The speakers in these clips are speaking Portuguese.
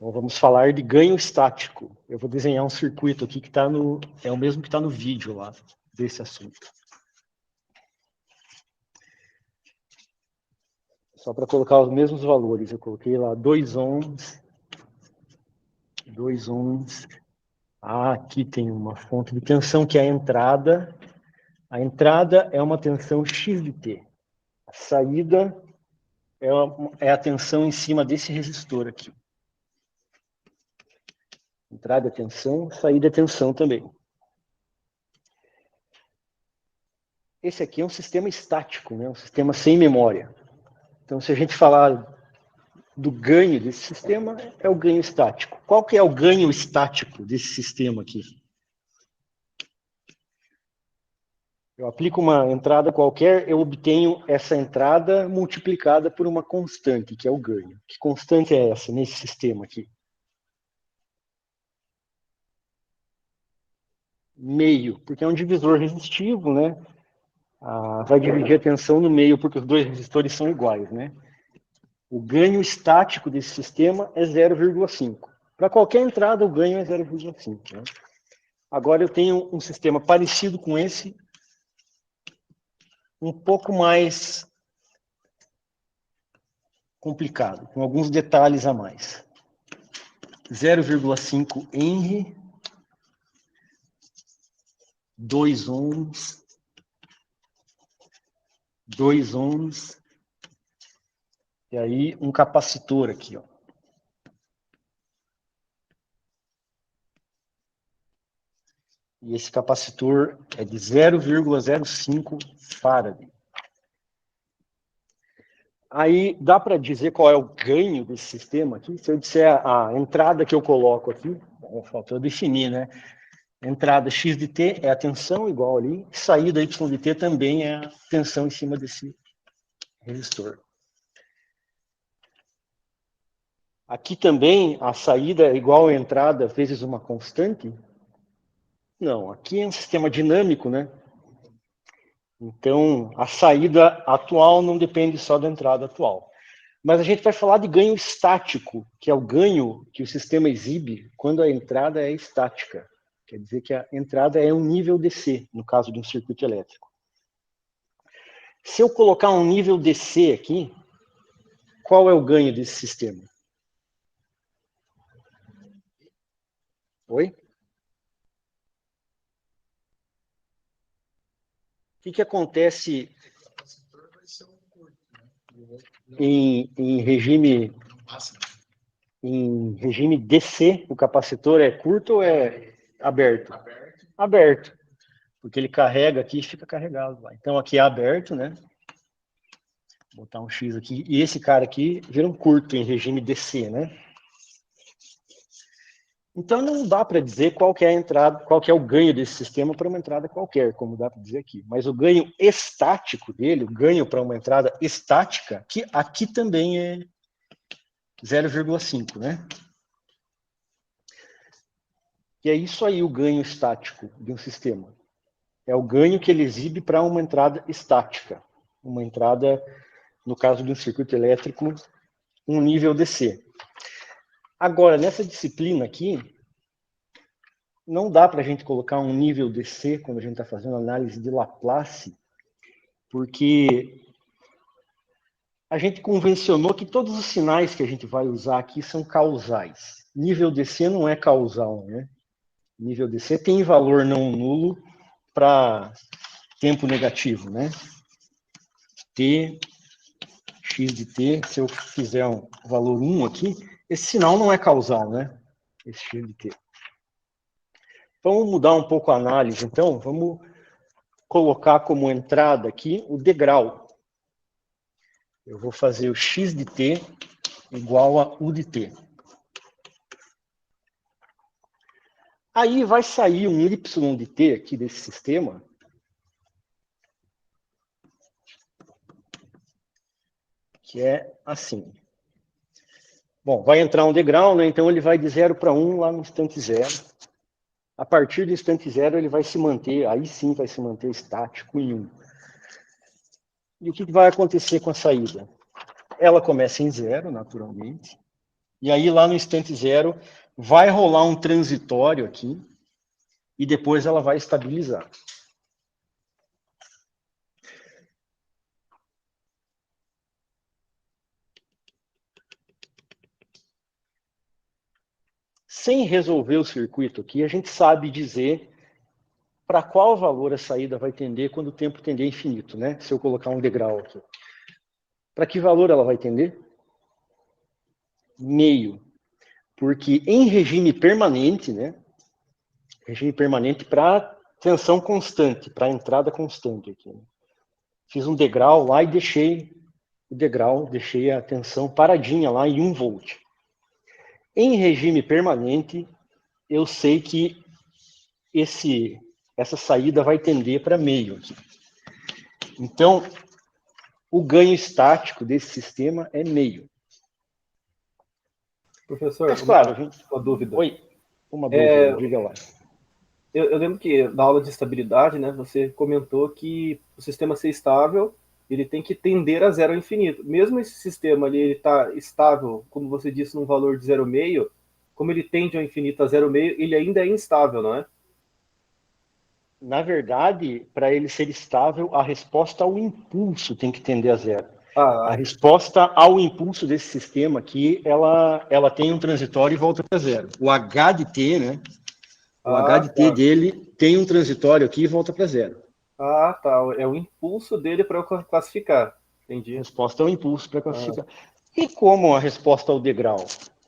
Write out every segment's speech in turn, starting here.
Então, vamos falar de ganho estático. Eu vou desenhar um circuito aqui que está é o mesmo que está no vídeo lá, desse assunto. Só para colocar os mesmos valores. Eu coloquei lá 2 ohms. 2 ohms. Aqui tem uma fonte de tensão que é a entrada. A entrada é uma tensão x de t. A saída é a tensão em cima desse resistor aqui. Entrada é tensão, saída é tensão também. Esse aqui é um sistema estático, né? Um sistema sem memória. Então, se a gente falar do ganho desse sistema, é o ganho estático. Qual que é o ganho estático desse sistema aqui? Eu aplico uma entrada qualquer, eu obtenho essa entrada multiplicada por uma constante, que é o ganho. Que constante é essa nesse sistema aqui? Meio, porque é um divisor resistivo, né? Vai dividir a tensão no meio, porque os dois resistores são iguais, né? O ganho estático desse sistema é 0,5. Para qualquer entrada, o ganho é 0,5. Né? Agora eu tenho um sistema parecido com esse, um pouco mais complicado, com alguns detalhes a mais. 0,5 Henry, 2 ohms, 2 ohms, e aí um capacitor aqui, ó. E esse capacitor é de 0,05 farad. Aí dá para dizer qual é o ganho desse sistema aqui? Se eu disser a entrada que eu coloco aqui, faltou definir, né? Entrada x de t é a tensão igual ali, saída y de t também é a tensão em cima desse resistor. Aqui também a saída é igual à entrada vezes uma constante? Não, aqui é um sistema dinâmico, né? Então, a saída atual não depende só da entrada atual. Mas a gente vai falar de ganho estático, que é o ganho que o sistema exibe quando a entrada é estática. Quer dizer que a entrada é um nível DC, no caso de um circuito elétrico. Se eu colocar um nível DC aqui, qual é o ganho desse sistema? Oi? O que acontece em regime DC? O capacitor é curto ou é aberto? Aberto. Porque ele carrega aqui e fica carregado lá. Então aqui é aberto, né? Vou botar um X aqui. E esse cara aqui vira um curto em regime DC, né? Então não dá para dizer qual que é a entrada, qual que é o ganho desse sistema para uma entrada qualquer, como dá para dizer aqui. Mas o ganho estático dele, o ganho para uma entrada estática, que aqui também é 0,5, né? E é isso aí o ganho estático de um sistema. É o ganho que ele exibe para uma entrada estática. Uma entrada, no caso de um circuito elétrico, um nível DC. Agora, nessa disciplina aqui, não dá para a gente colocar um nível DC quando a gente está fazendo análise de Laplace, porque a gente convencionou que todos os sinais que a gente vai usar aqui são causais. Nível DC não é causal, né? Nível DC tem valor não nulo para tempo negativo, né? T, x de t, se eu fizer um valor 1 aqui, esse sinal não é causal, né? Esse x de t. Vamos mudar um pouco a análise, então. Vamos colocar como entrada aqui o degrau. Eu vou fazer o x de t igual a u de t. Aí vai sair um y de t aqui desse sistema, que é assim. Bom, vai entrar um degrau, né? Então ele vai de 0 para 1 lá no instante 0. A partir do instante 0 ele vai se manter, aí sim vai se manter estático em 1. E o que vai acontecer com a saída? Ela começa em 0, naturalmente. E aí, lá no instante zero, vai rolar um transitório aqui, e depois ela vai estabilizar. Sem resolver o circuito aqui, a gente sabe dizer para qual valor a saída vai tender quando o tempo tender a infinito, né? Se eu colocar um degrau aqui. Para que valor ela vai tender? Meio. Porque em regime permanente, né? Regime permanente para tensão constante, para entrada constante aqui. Né? Fiz um degrau lá e deixei o degrau, deixei a tensão paradinha lá em 1 volt. Em regime permanente, eu sei que essa saída vai tender para meio aqui. Então, o ganho estático desse sistema é meio. Professor, Mas, claro, uma dúvida. Oi, uma dúvida, diga lá. Eu lembro que na aula de estabilidade, né, você comentou que o sistema ser estável, ele tem que tender a zero ao infinito. Mesmo esse sistema ali, ele está estável, como você disse, num valor de 0,5, como ele tende ao infinito a 0,5, ele ainda é instável, não é? Na verdade, para ele ser estável, a resposta ao impulso tem que tender a zero. A Ah, resposta ao impulso desse sistema aqui, ela tem um transitório e volta para zero. O H de T, né? O H de T tá. dele tem um transitório aqui e volta para zero. Ah, tá. É o impulso dele para eu classificar. A Entendi. resposta ao impulso para Ah, classificar. E como a resposta ao degrau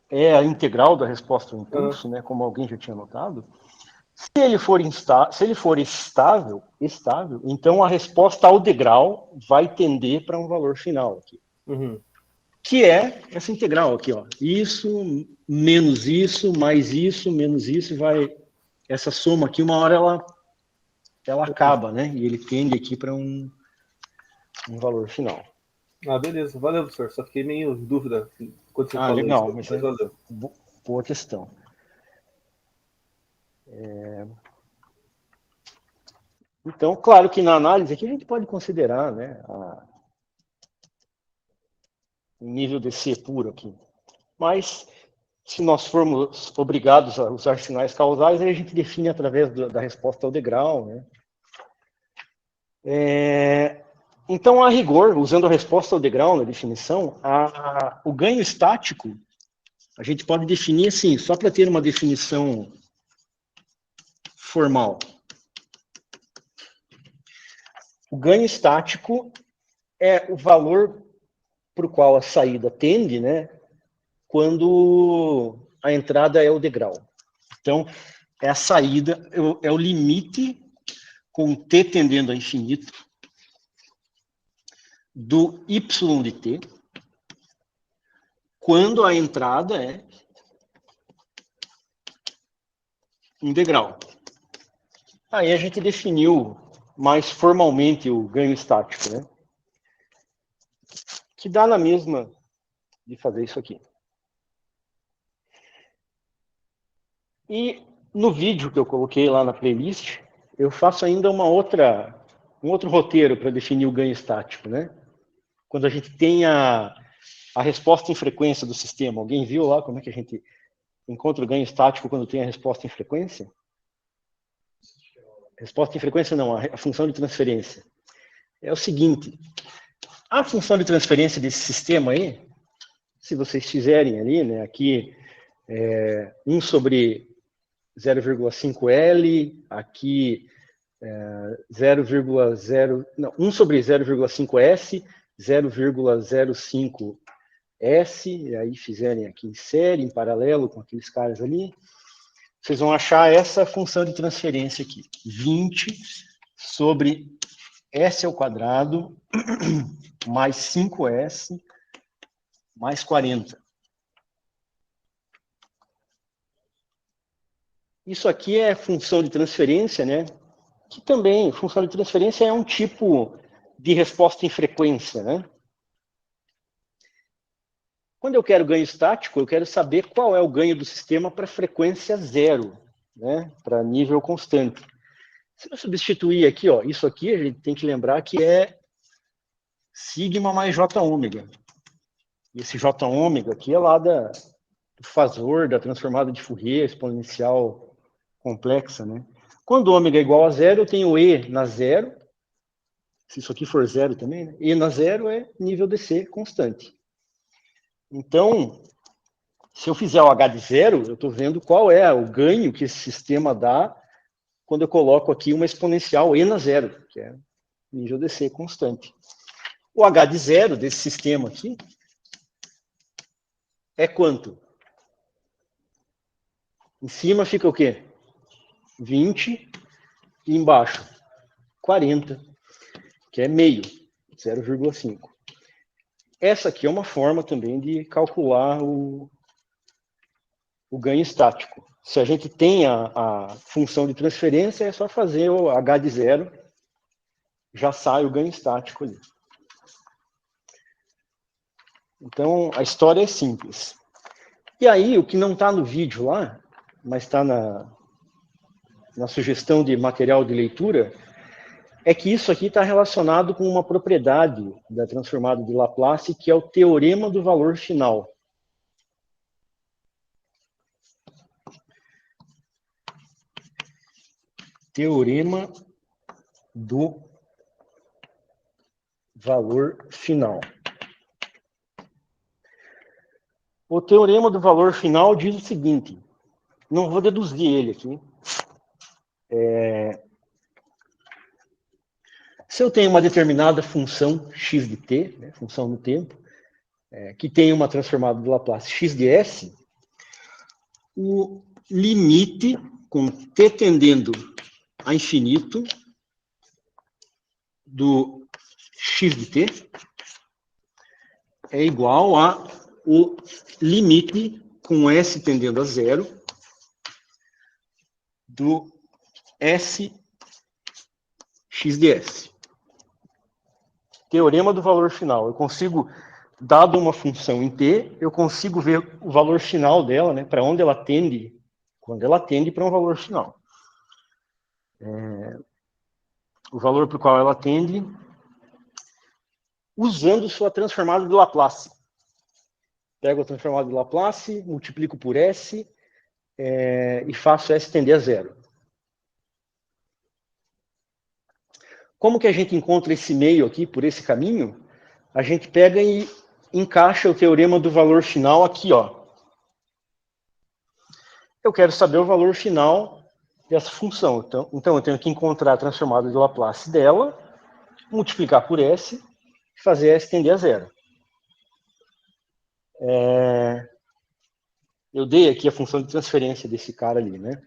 é a integral da resposta ao ah, impulso, né? Como alguém já tinha notado, se ele for estável, então a resposta ao degrau vai tender para um valor final aqui. uhum. Que é essa integral aqui, ó. Isso, menos isso, mais isso, menos isso, vai. Essa soma aqui, uma hora ela acaba, né? E ele tende aqui para um valor final. Ah, beleza. Valeu, professor. Só fiquei meio em dúvida quando você Ah, falou isso, legal, mas mas é valeu. boa questão. Então, claro que na análise aqui a gente pode considerar, né, o nível de C puro aqui. Mas, se nós formos obrigados a usar sinais causais, aí a gente define através da resposta ao degrau, né? Então, a rigor, usando a resposta ao degrau na definição, o ganho estático, a gente pode definir assim, só para ter uma definição formal. O ganho estático é o valor para o qual a saída tende, né, quando a entrada é o degrau. Então, é a saída, é o limite com t tendendo a infinito do y de t, quando a entrada é um degrau. Aí a gente definiu mais formalmente o ganho estático, né? Que dá na mesma de fazer isso aqui. E no vídeo que eu coloquei lá na playlist, eu faço ainda um outro roteiro para definir o ganho estático, né? Quando a gente tem a resposta em frequência do sistema. Alguém viu lá como é que a gente encontra o ganho estático quando tem a resposta em frequência? Resposta em frequência não, a função de transferência. É o seguinte, a função de transferência desse sistema aí, se vocês fizerem ali, né, aqui 1 sobre 0,5L, aqui 0,0, não, 1 sobre 0,5S, 0,05S, e aí fizerem aqui em série, em paralelo com aqueles caras ali, vocês vão achar essa função de transferência aqui, 20 sobre S ao quadrado mais 5S mais 40. Isso aqui é função de transferência, né? Que também, função de transferência é um tipo de resposta em frequência, né? Quando eu quero ganho estático, eu quero saber qual é o ganho do sistema para frequência zero, né? Para nível constante. Se eu substituir aqui, ó, isso aqui a gente tem que lembrar que é sigma mais J ômega. E esse J ômega aqui é lá fazor da transformada de Fourier exponencial complexa, né? Quando ômega é igual a zero, eu tenho E na zero. Se isso aqui for zero também, né? E na zero é nível DC constante. Então, se eu fizer o H de zero, eu estou vendo qual é o ganho que esse sistema dá quando eu coloco aqui uma exponencial E na zero, que é nível DC constante. O H de zero desse sistema aqui é quanto? Em cima fica o quê? 20 e embaixo 40, que é meio, 0,5. Essa aqui é uma forma também de calcular o ganho estático. Se a gente tem a função de transferência, é só fazer o H de zero, já sai o ganho estático ali. Então, a história é simples. E aí, o que não está no vídeo lá, mas está na sugestão de material de leitura, é que isso aqui está relacionado com uma propriedade da transformada de Laplace, que é o teorema do valor final. Teorema do valor final. O teorema do valor final diz o seguinte, não vou deduzir ele aqui. Se eu tenho uma determinada função x de t, né, função no tempo, que tem uma transformada de Laplace x de s, o limite com t tendendo a infinito do x de t é igual a o limite com s tendendo a zero do s x de s. Teorema do valor final. Eu consigo, dado uma função em t, eu consigo ver o valor final dela, né, para onde ela tende, quando ela tende para um valor final. O valor para o qual ela tende, usando sua transformada de Laplace. Pego a transformada de Laplace, multiplico por S e faço S tender a zero. Como que a gente encontra esse meio aqui, por esse caminho? A gente pega e encaixa o teorema do valor final aqui, ó. Eu quero saber o valor final dessa função. Então eu tenho que encontrar a transformada de Laplace dela, multiplicar por S e fazer S tender a zero. Eu dei aqui a função de transferência desse cara ali, né?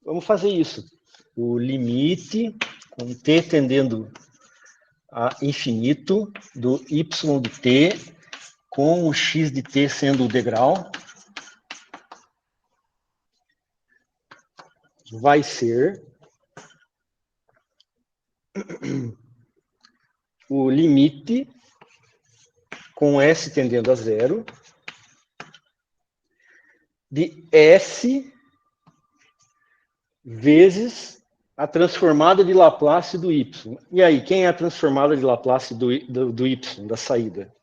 Vamos fazer isso. O limite com t tendendo a infinito do y de t com o x de t sendo o degrau vai ser o limite com s tendendo a zero de s vezes a transformada de Laplace do y. E aí, quem é a transformada de Laplace do y, da saída?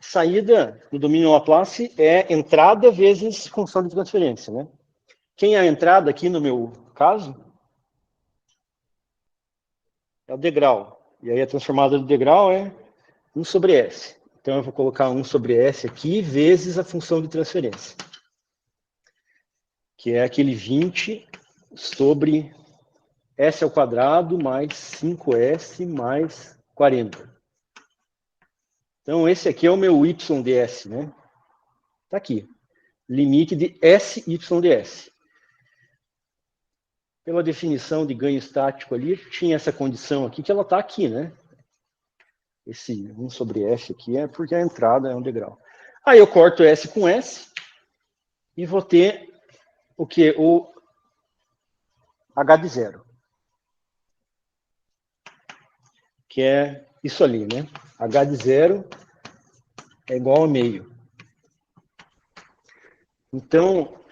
Saída do domínio Laplace é entrada vezes função de transferência, né? Quem é a entrada aqui no meu caso? É o degrau. E aí a transformada do degrau é 1 sobre S. Então eu vou colocar 1 sobre S aqui vezes a função de transferência. Que é aquele 20 sobre S ao quadrado mais 5S mais 40. Então esse aqui é o meu y ds, né? Tá aqui. Limite de SY ds. Pela definição de ganho estático ali, tinha essa condição aqui, que ela está aqui, né? Esse 1 sobre S aqui é porque a entrada é um degrau. Aí eu corto S com S e vou ter o quê? O H de zero. Que é isso ali, né? H de zero é igual a meio. Então,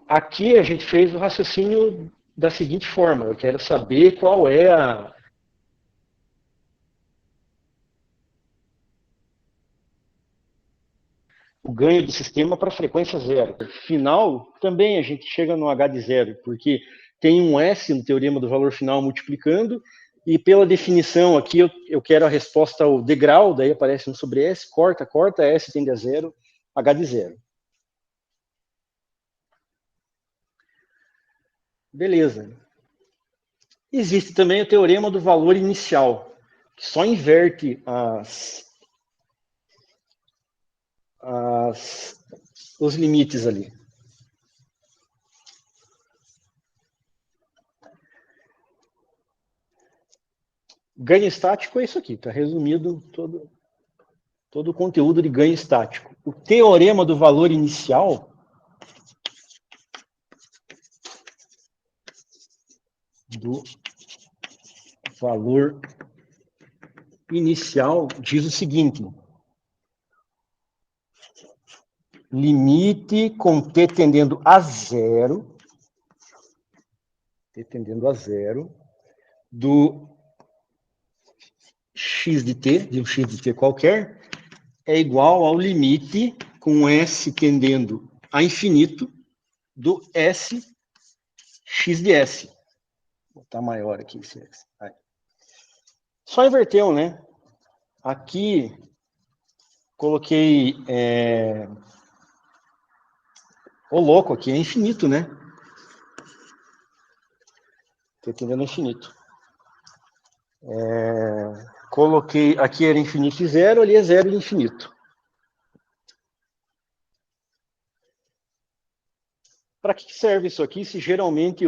aqui a gente fez o raciocínio da seguinte forma: eu quero saber qual é o ganho do sistema para frequência zero. Final, também a gente chega no H de zero, porque tem um S no teorema do valor final multiplicando, e pela definição aqui eu quero a resposta ao degrau, daí aparece um sobre S, corta, S tende a zero, H de zero. Beleza. Existe também o teorema do valor inicial, que só inverte os limites ali. Ganho estático é isso aqui, está resumido todo o conteúdo de ganho estático. O teorema do valor inicial diz o seguinte: limite com t tendendo a zero, do x de um x de t qualquer, é igual ao limite com s tendendo a infinito do s x de s. Vou botar maior aqui esse s. Aí. Só inverteu, né? Aqui coloquei o louco aqui é infinito, né? Estou entendendo infinito. Coloquei aqui era infinito e zero, ali é zero e infinito. Para que serve isso aqui se geralmente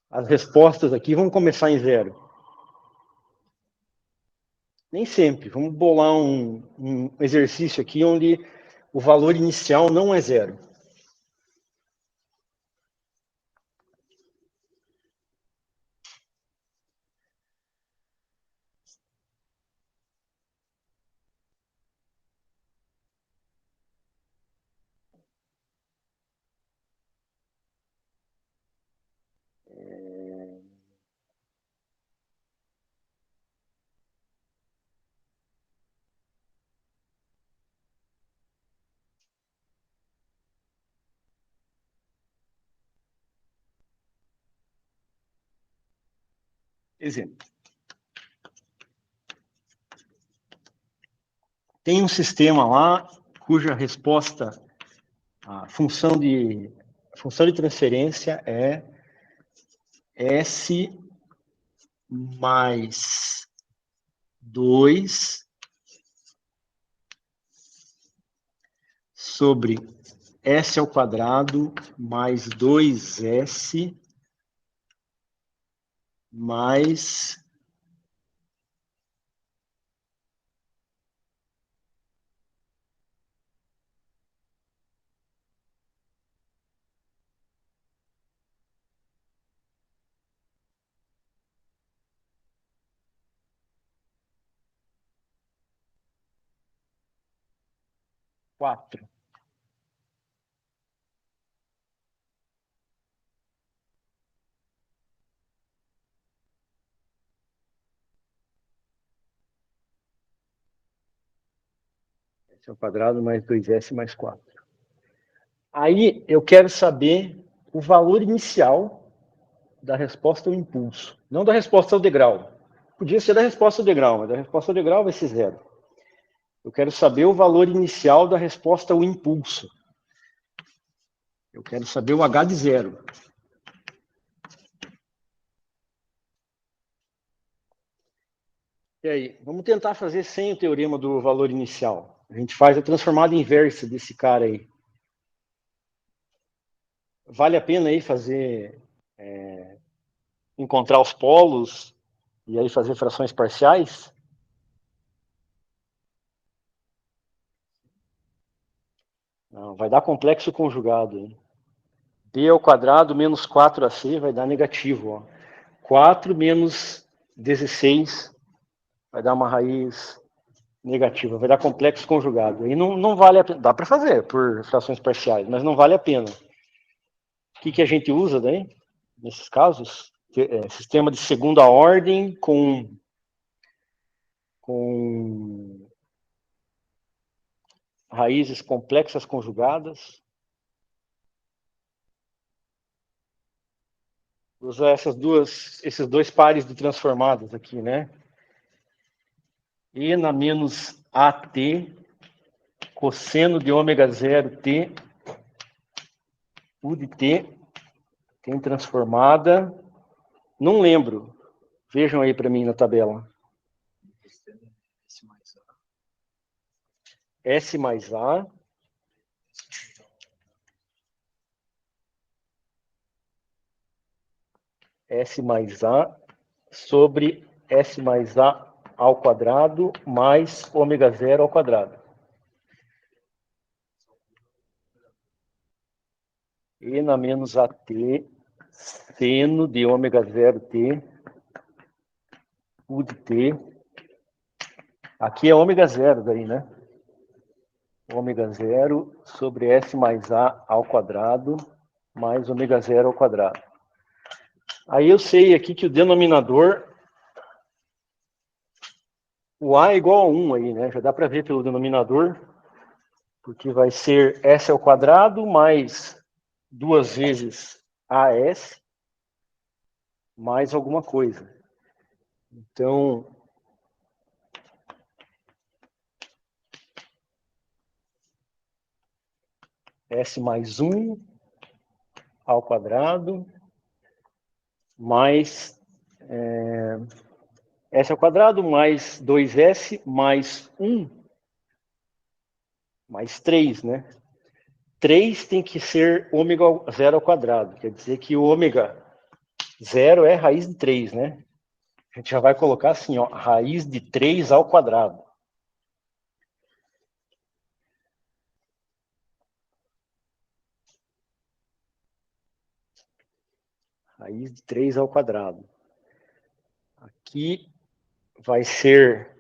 as respostas aqui vão começar em zero? Nem sempre. Vamos bolar um exercício aqui onde o valor inicial não é zero. Exemplo. Tem um sistema lá cuja resposta, a função de transferência é S mais 2 sobre S ao quadrado mais 2S mais quatro. S ao quadrado mais 2S mais 4. Aí eu quero saber o valor inicial da resposta ao impulso. Não da resposta ao degrau. Podia ser da resposta ao degrau, mas da resposta ao degrau vai ser zero. Eu quero saber o valor inicial da resposta ao impulso. Eu quero saber o H de zero. E aí, vamos tentar fazer sem o teorema do valor inicial. A gente faz a transformada inversa desse cara aí. Vale a pena aí fazer, encontrar os polos e aí fazer frações parciais? Não, vai dar complexo conjugado. Hein? B ao quadrado menos 4AC vai dar negativo. Ó. 4 menos 16 vai dar uma raiz negativa, vai dar complexo conjugado. Aí não vale a pena. Dá para fazer por frações parciais, mas não vale a pena. O que a gente usa daí, nesses casos? Sistema de segunda ordem com raízes complexas conjugadas. Usa esses dois pares de transformadas aqui, né? E na menos AT, cosseno de ômega 0 T, U de T, tem transformada. Não lembro. Vejam aí para mim na tabela. S mais A. S mais A sobre S mais A ao quadrado mais ômega 0 ao quadrado. E na menos AT, seno de ômega 0 T, U de T. Aqui é ômega 0 daí, né? Ômega 0 sobre S mais A ao quadrado mais ômega 0 ao quadrado. Aí eu sei aqui que o denominador, o A é igual a 1 aí, né? Já dá para ver pelo denominador, porque vai ser S ao quadrado mais 2 vezes AS mais alguma coisa. Então, S mais 1 ao quadrado mais S ao quadrado mais 2S mais 1 mais 3, né? 3 tem que ser ômega 0 ao quadrado. Quer dizer que o ômega 0 é raiz de 3, né? A gente já vai colocar assim, ó, raiz de 3 ao quadrado. Raiz de 3 ao quadrado. Aqui vai ser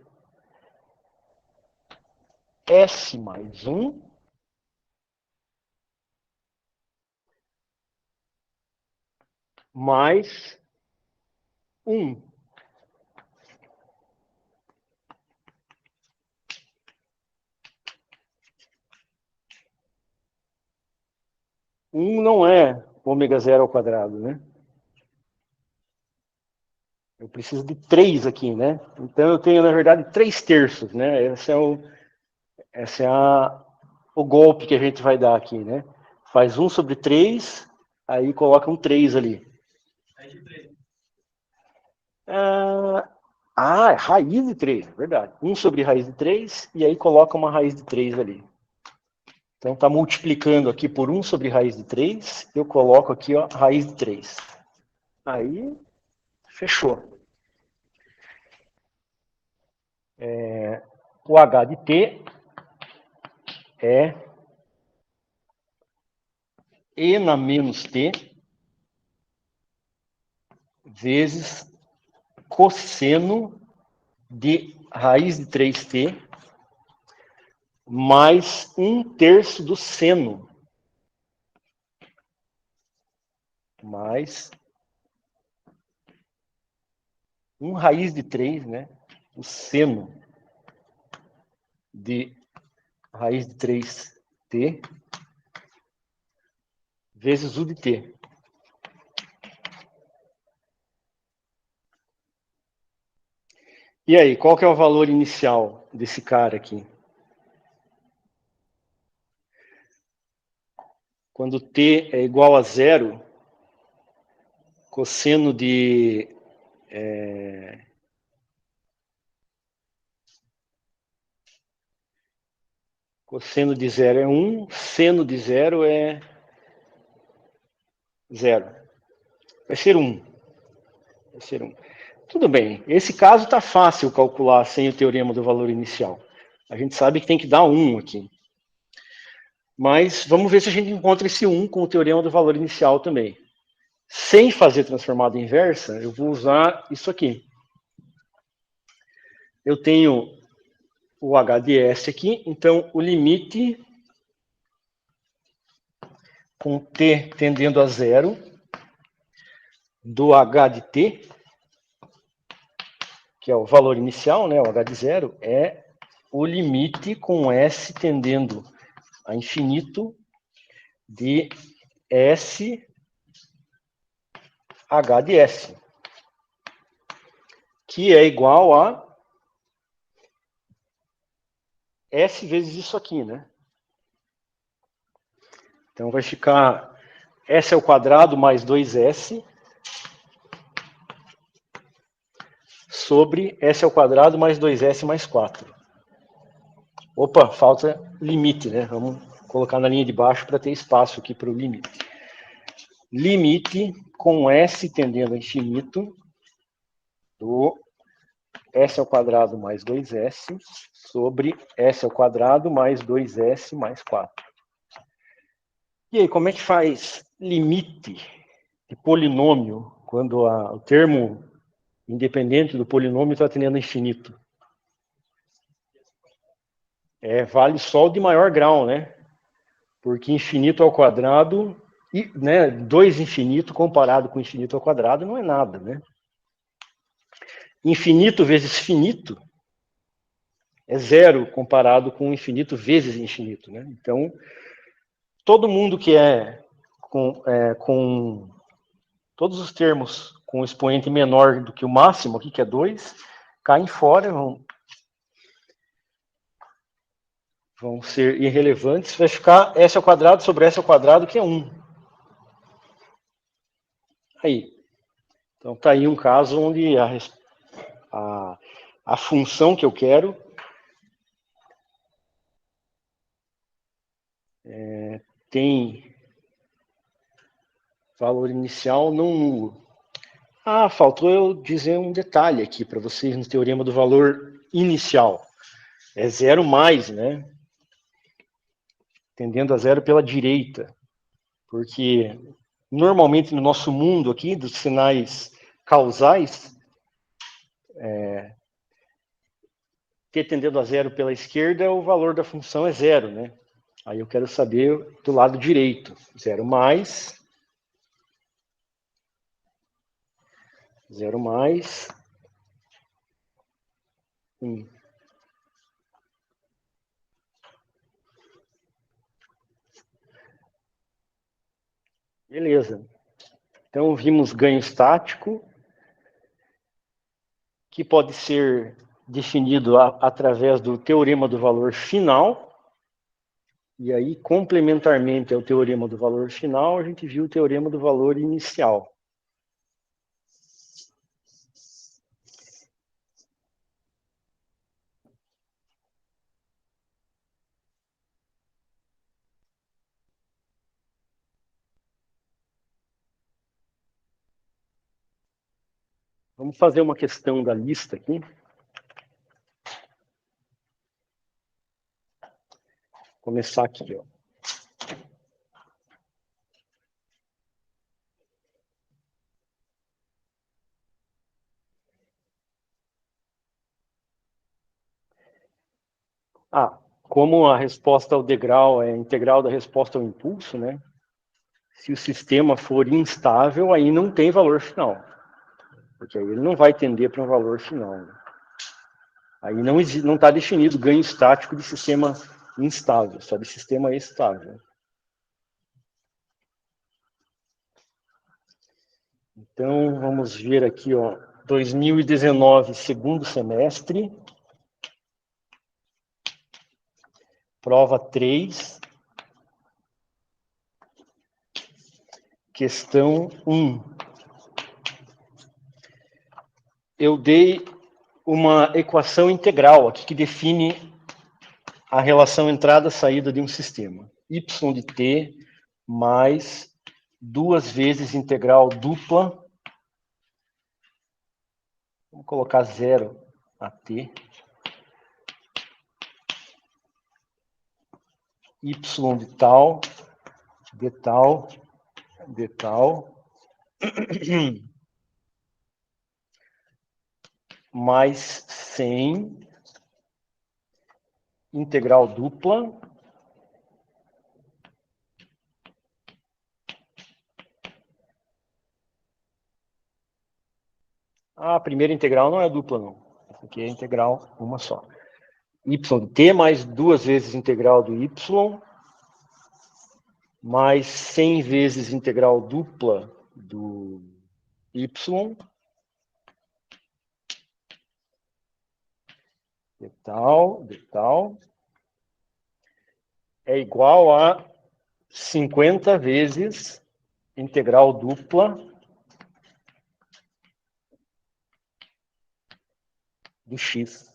S mais 1 mais 1. Não é ômega 0 ao quadrado, né? Eu preciso de 3 aqui, né? Então eu tenho, na verdade, 3 terços, né? Esse é o golpe que a gente vai dar aqui, né? Faz 1 sobre 3, aí coloca um 3 ali. É raiz de 3, é verdade. 1 sobre raiz de 3, e aí coloca uma raiz de 3 ali. Então está multiplicando aqui por 1 sobre raiz de 3, eu coloco aqui, ó, raiz de 3. Aí, fechou. O H de T é E na menos T vezes cosseno de raiz de 3T mais 1/3 do seno. Mais 1 raiz de 3, né? O seno de raiz de 3T vezes U de T. E aí, qual que é o valor inicial desse cara aqui? Quando T é igual a 0, cosseno de cosseno de 0 é 1, seno de 0 é 0. Vai ser 1. Vai ser 1. Tudo bem, esse caso está fácil calcular sem o teorema do valor inicial. A gente sabe que tem que dar 1 aqui. Mas vamos ver se a gente encontra esse 1 com o teorema do valor inicial também. Sem fazer transformada inversa, eu vou usar isso aqui. Eu tenho o h de S aqui. Então, o limite com t tendendo a zero do h de t, que é o valor inicial, né, o h de zero, é o limite com S tendendo a infinito de S h de S, que é igual a S vezes isso aqui, né? Então vai ficar S ao quadrado mais 2S sobre S ao quadrado mais 2S mais 4. Opa, falta limite, né? Vamos colocar na linha de baixo para ter espaço aqui para o limite. Limite com S tendendo a infinito do S ao quadrado mais 2S sobre S ao quadrado mais 2S mais 4. E aí, como é que faz limite de polinômio quando o termo independente do polinômio está tendendo a infinito? Vale só o de maior grau, né? Porque infinito ao quadrado, né, 2 infinito comparado com infinito ao quadrado não é nada, né? Infinito vezes finito é zero comparado com infinito vezes infinito, né? Então, todo mundo que com todos os termos com expoente menor do que o máximo, aqui que é 2, caem fora, vão ser irrelevantes, vai ficar S ao quadrado sobre S ao quadrado, que é 1. Aí. Então, está aí um caso onde a função que eu quero tem valor inicial não nulo. Ah, faltou eu dizer um detalhe aqui para vocês no teorema do valor inicial. É zero mais, né? Tendendo a zero pela direita. Porque normalmente no nosso mundo aqui, dos sinais causais, t tendendo a zero pela esquerda, o valor da função é zero, né? Aí eu quero saber do lado direito. Zero mais. Zero mais. 1. Beleza. Então, vimos ganho estático, que pode ser definido através do teorema do valor final. E aí, complementarmente ao teorema do valor final, a gente viu o teorema do valor inicial. Vamos fazer uma questão da lista aqui. Começar aqui, ó. Como a resposta ao degrau é a integral da resposta ao impulso, né? Se o sistema for instável, aí não tem valor final. Porque aí ele não vai tender para um valor final. Né? Aí não está definido ganho estático de sistema instável, só de sistema estável. Então, vamos ver aqui, ó, 2019, segundo semestre, prova 3, questão 1. Eu dei uma equação integral aqui que define a relação entrada-saída de um sistema. Y de t mais 2 vezes integral dupla. Vamos colocar 0 a t. Y de tal, de tal, de tal. Mais 100 integral dupla a primeira integral não é dupla, não. Essa aqui é integral uma só. Y de t mais 2 vezes integral do y mais 100 vezes integral dupla do y de tal é igual a 50 vezes integral dupla do x.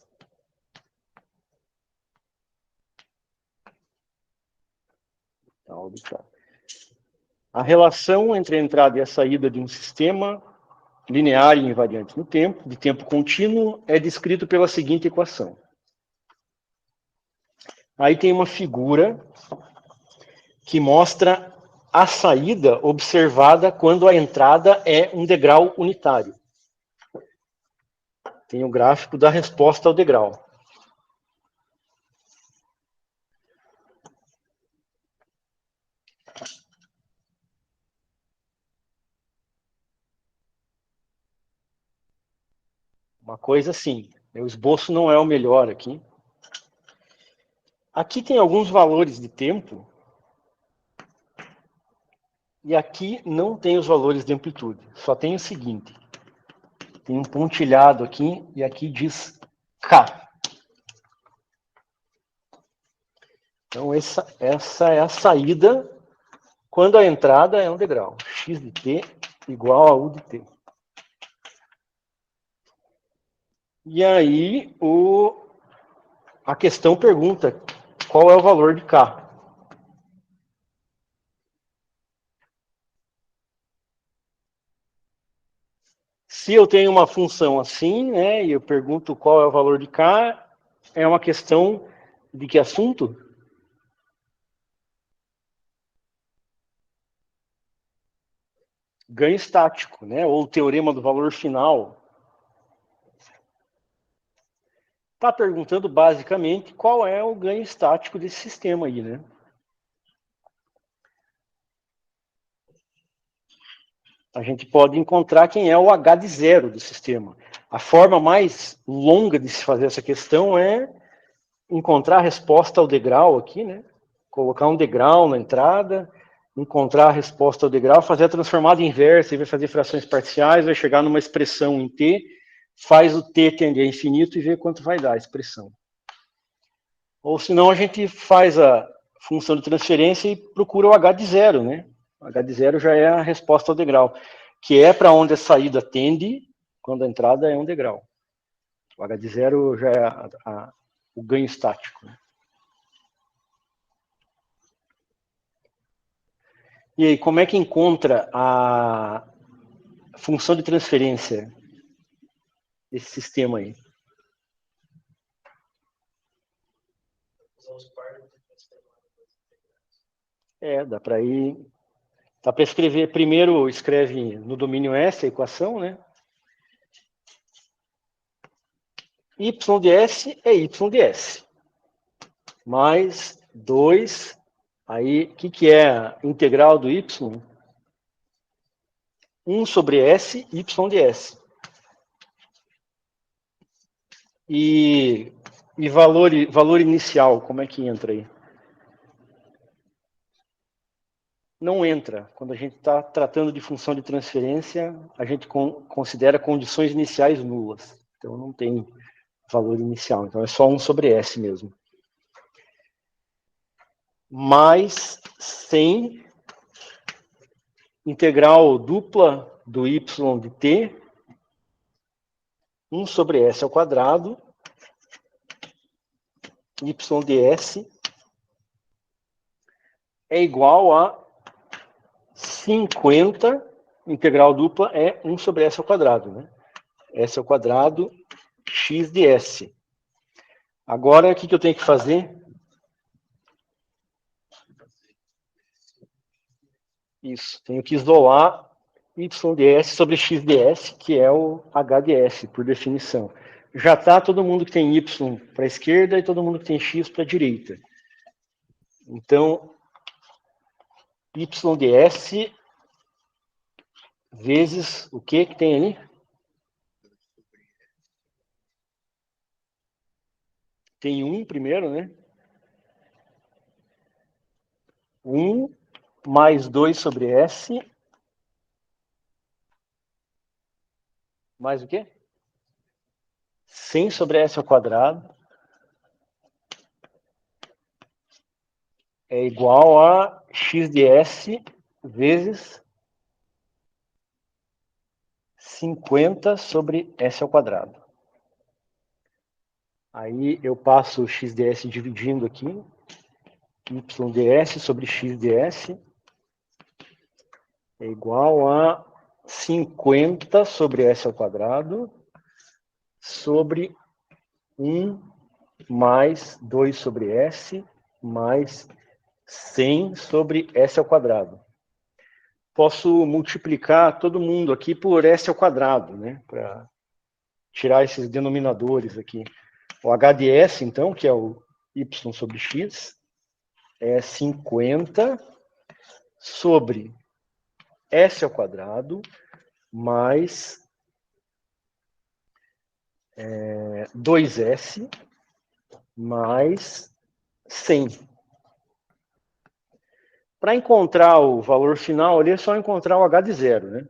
A relação entre a entrada e a saída de um sistema linear e invariante no tempo, de tempo contínuo, é descrito pela seguinte equação. Aí tem uma figura que mostra a saída observada quando a entrada é um degrau unitário. Tem o gráfico da resposta ao degrau. Uma coisa assim, o esboço não é o melhor aqui. Aqui tem alguns valores de tempo, e aqui não tem os valores de amplitude, só tem o seguinte, tem um pontilhado aqui, e aqui diz K. Então essa é a saída quando a entrada é um degrau, x de t igual a u de t. E aí a questão pergunta qual é o valor de K. Se eu tenho uma função assim, né, e eu pergunto qual é o valor de K, é uma questão de que assunto? Ganho estático, né, ou o teorema do valor final. Está perguntando basicamente qual é o ganho estático desse sistema aí, né? A gente pode encontrar quem é o H de zero do sistema. A forma mais longa de se fazer essa questão é encontrar a resposta ao degrau aqui, né? Colocar um degrau na entrada, encontrar a resposta ao degrau, fazer a transformada inversa, e vai fazer frações parciais, vai chegar numa expressão em t, faz o t tender a infinito e vê quanto vai dar a expressão. Ou senão a gente faz a função de transferência e procura o H de zero, né? O H de zero já é a resposta ao degrau, que é para onde a saída tende quando a entrada é um degrau. O H de zero já é o ganho estático. Né? E aí, como é que encontra a função de transferência desse sistema aí? Dá para ir. Dá para escrever. Primeiro escreve no domínio S a equação, né? Y de S é Y de S. Mais 2. Aí, o que é a integral do Y? 1 sobre S, Y de S. E valor inicial, como é que entra aí? Não entra. Quando a gente está tratando de função de transferência, a gente considera condições iniciais nulas. Então, não tem valor inicial. Então, é só 1 sobre S mesmo. Mais 100 integral dupla do y de t, 1 sobre S ao quadrado, y de S é igual a 50, integral dupla é 1 sobre S ao quadrado, né? S ao quadrado, x de S. Agora, o que eu tenho que fazer? Isso, tenho que isolar y de S sobre x de S, que é o h de S, por definição. já está todo mundo que tem y para a esquerda e todo mundo que tem x para a direita. Então, y de s vezes o que tem ali? Tem 1 primeiro, né? 1 mais 2 sobre s, mais o quê? 100 sobre s ao quadrado é igual a x de s vezes 50 sobre s ao quadrado. Aí eu passo o x de s dividindo aqui, y de s sobre x de s é igual a 50 sobre s ao quadrado sobre 1 mais 2 sobre s mais 100 sobre s ao quadrado. Posso multiplicar todo mundo aqui por s ao quadrado, né? Para tirar esses denominadores aqui. O h de s, então, que é o y sobre x, é 50 sobre s ao quadrado mais 2s mais 100. Para encontrar o valor final ali, é só encontrar o h de zero, né?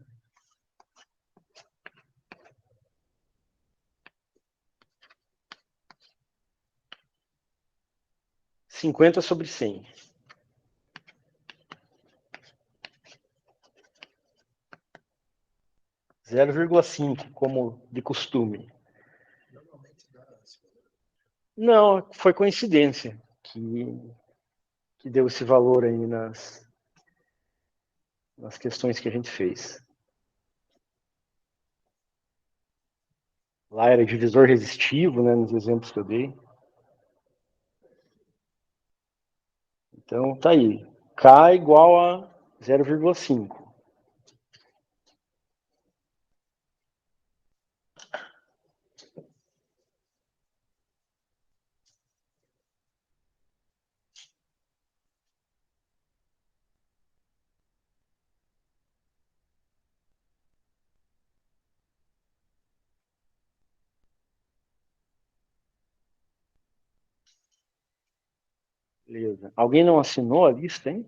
Cinquenta sobre 100. 0,5, como de costume. Não, foi coincidência que deu esse valor aí nas questões que a gente fez. Lá era divisor resistivo, né, nos exemplos que eu dei. Então, tá aí. K igual a 0,5. Beleza. Alguém não assinou a lista, hein?